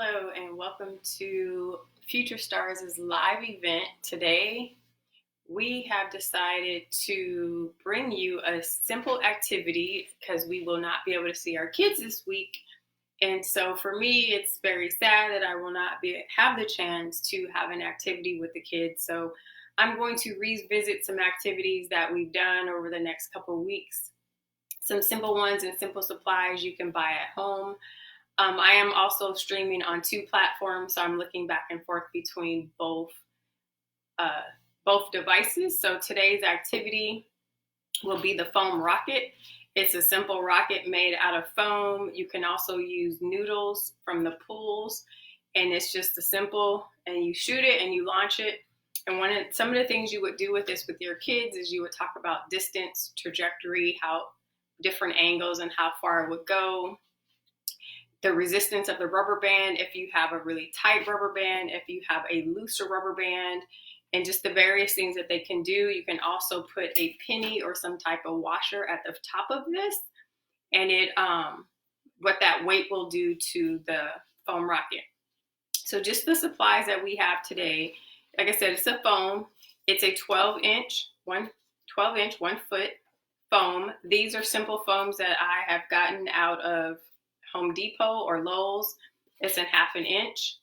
Hello and welcome to Future Stars' live event. Today we have decided to bring you a simple activity because we will not be able to see our kids this week. And so for me, it's very sad that I will not have the chance to have an activity with the kids. So I'm going to revisit some activities that we've done over the next couple of weeks. Some simple ones and simple supplies you can buy at home. I am also streaming on 2 platforms, so I'm looking back and forth between both devices. So today's activity will be the foam rocket. It's a simple rocket made out of foam. You can also use noodles from the pools, and it's just a simple, and you shoot it and you launch it. And some of the things you would do with this with your kids is you would talk about distance, trajectory, how different angles and how far it would go. The resistance of the rubber band, if you have a really tight rubber band, if you have a looser rubber band, and just the various things that they can do. You can also put a penny or some type of washer at the top of this, and what that weight will do to the foam rocket. So just the supplies that we have today, like I said, it's a foam. It's a 12-inch, 1 foot foam. These are simple foams that I have gotten out of Home Depot or Lowe's. It's in 1/2 inch.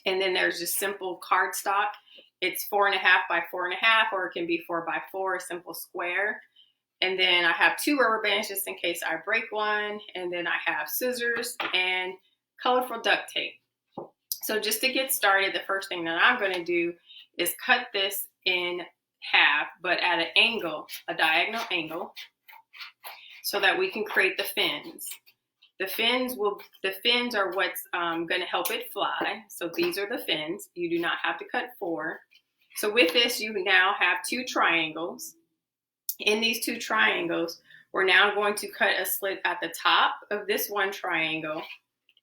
And then there's just simple cardstock. It's 4.5 by 4.5, or it can be 4 by 4, a simple square. And then I have 2 rubber bands just in case I break one. And then I have scissors and colorful duct tape. So just to get started, the first thing that I'm going to do is cut this in half, but at an angle, a diagonal angle, so that we can create the fins. The fins are what's going to help it fly. So these are the fins. You do not have to cut 4. So with this, you now have 2 triangles. In these 2 triangles, we're now going to cut a slit at the top of this one triangle,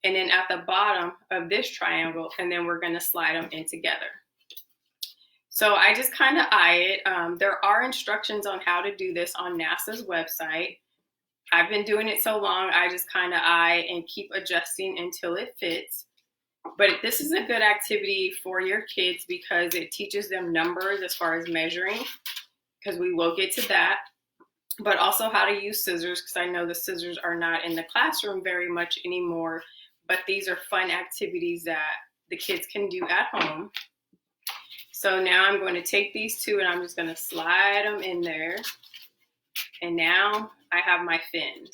and then at the bottom of this triangle, and then we're going to slide them in together. So I just kind of eye it. There are instructions on how to do this on NASA's website. I've been doing it so long, I just kind of eye and keep adjusting until it fits. But this is a good activity for your kids because it teaches them numbers as far as measuring, because we will get to that. But also how to use scissors, because I know the scissors are not in the classroom very much anymore. But these are fun activities that the kids can do at home. So now I'm going to take these 2 and I'm just going to slide them in there. And now I have my fins.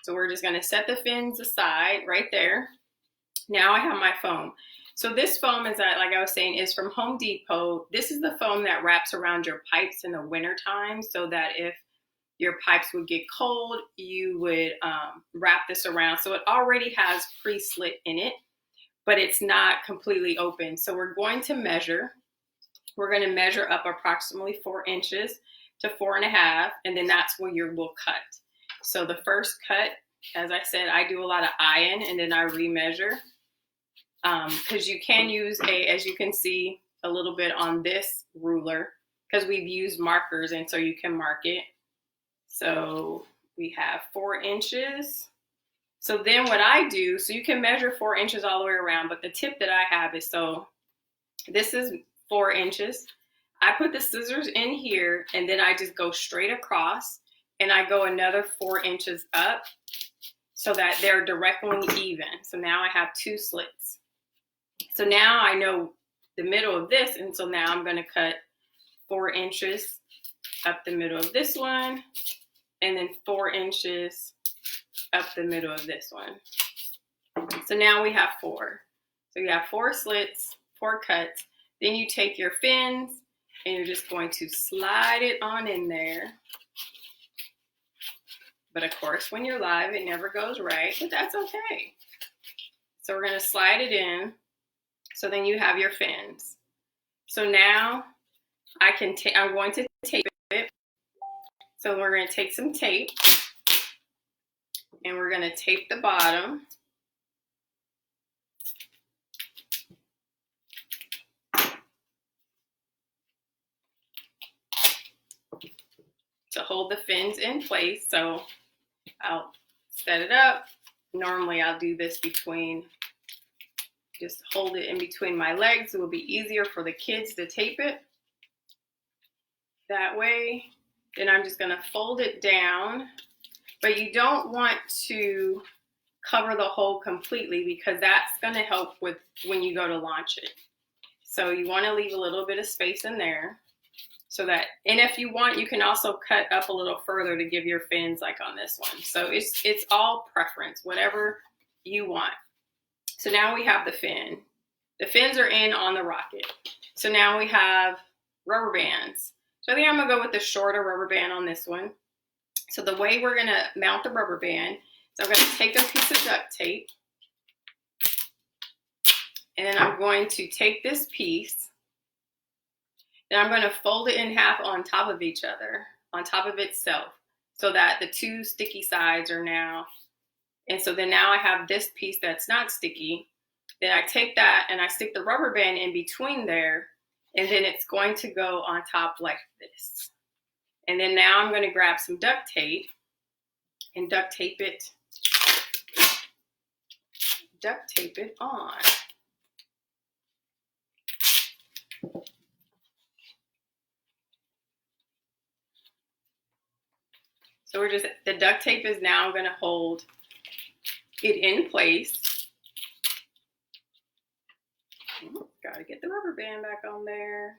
So we're just going to set the fins aside right there. Now I have my foam. So this foam is, like I was saying, is from Home Depot. This is the foam that wraps around your pipes in the wintertime, so that if your pipes would get cold, you would wrap this around. So it already has pre-slit in it, but it's not completely open. So we're going to measure. We're going to measure up approximately 4 inches to 4.5, and then that's where we'll cut. So the first cut, as I said, I do a lot of eyeing, and then I remeasure. Because you can use as you can see, a little bit on this ruler, because we've used markers, and so you can mark it. So we have 4 inches. So then what I do, so you can measure 4 inches all the way around, but the tip that I have is, so this is 4 inches. I put the scissors in here, and then I just go straight across, and I go another 4 inches up so that they're directly even. So now I have 2 slits. So now I know the middle of this, and so now I'm going to cut 4 inches up the middle of this one, and then 4 inches up the middle of this one. So now we have 4. So you have 4 slits, 4 cuts. Then you take your fins, and you're just going to slide it on in there. But of course, when you're live, it never goes right, but that's okay. So we're going to slide it in. So then you have your fins. So now I'm going to tape it. So we're going to take some tape, and we're going to tape the bottom. To hold the fins in place. So I'll set it up. Normally I'll do this between Just hold it in between my legs. It will be easier for the kids to tape it that way. Then I'm just going to fold it down, but you don't want to cover the hole completely because that's going to help with when you go to launch it. So you want to leave a little bit of space in there so that, and if you want, you can also cut up a little further to give your fins like on this one. So it's all preference, whatever you want. So now we have the fin. The fins are in on the rocket. So now we have rubber bands. So I think I'm gonna go with the shorter rubber band on this one. So the way we're gonna mount the rubber band, so I'm gonna take a piece of duct tape, and then I'm going to take this piece, and I'm gonna fold it in half on top of each other, on top of itself, so that the two sticky sides are now, and so then now I have this piece that's not sticky. Then I take that and I stick the rubber band in between there, and then it's going to go on top like this. And then now I'm going to grab some duct tape and duct tape it on. So the duct tape is now going to hold it in place. Gotta get the rubber band back on there.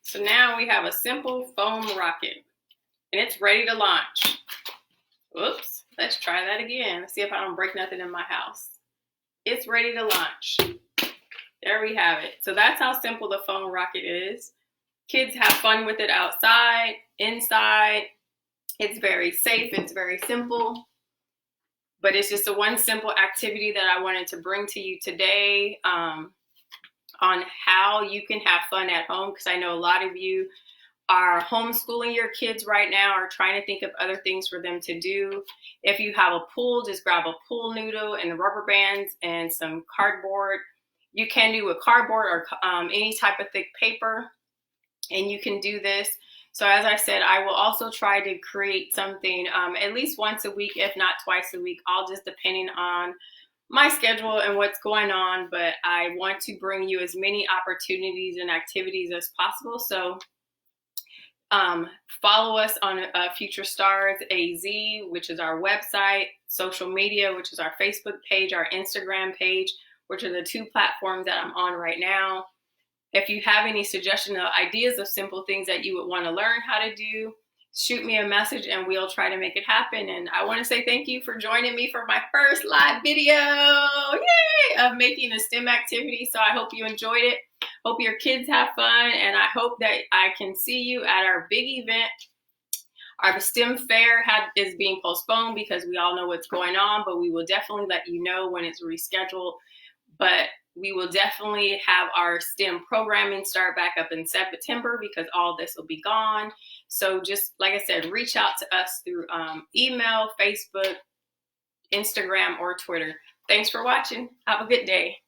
So now we have a simple foam rocket and it's ready to launch. Oops, let's try that again. Let's see if I don't break nothing in my house. It's ready to launch. There we have it. So that's how simple the foam rocket is. Kids have fun with it outside, inside. It's very safe, it's very simple, but it's just one simple activity that I wanted to bring to you today on how you can have fun at home, because I know a lot of you are homeschooling your kids right now or trying to think of other things for them to do. If you have a pool, just grab a pool noodle and the rubber bands and some cardboard. You can do a cardboard or any type of thick paper, and you can do this. So as I said, I will also try to create something at least once a week, if not twice a week, all just depending on my schedule and what's going on. But I want to bring you as many opportunities and activities as possible. So follow us on Future Stars AZ, which is our website, social media, which is our Facebook page, our Instagram page, which are the two platforms that I'm on right now. If you have any suggestions or ideas of simple things that you would want to learn how to do, shoot me a message and we'll try to make it happen. And I want to say thank you for joining me for my first live video, yay, of making a STEM activity. So I hope you enjoyed it. Hope your kids have fun, and I hope that I can see you at our big event. Our STEM fair is being postponed because we all know what's going on, but we will definitely let you know when it's rescheduled. But we will definitely have our STEM programming start back up in September because all this will be gone. So just like I said, reach out to us through email, Facebook, Instagram, or Twitter. Thanks for watching. Have a good day.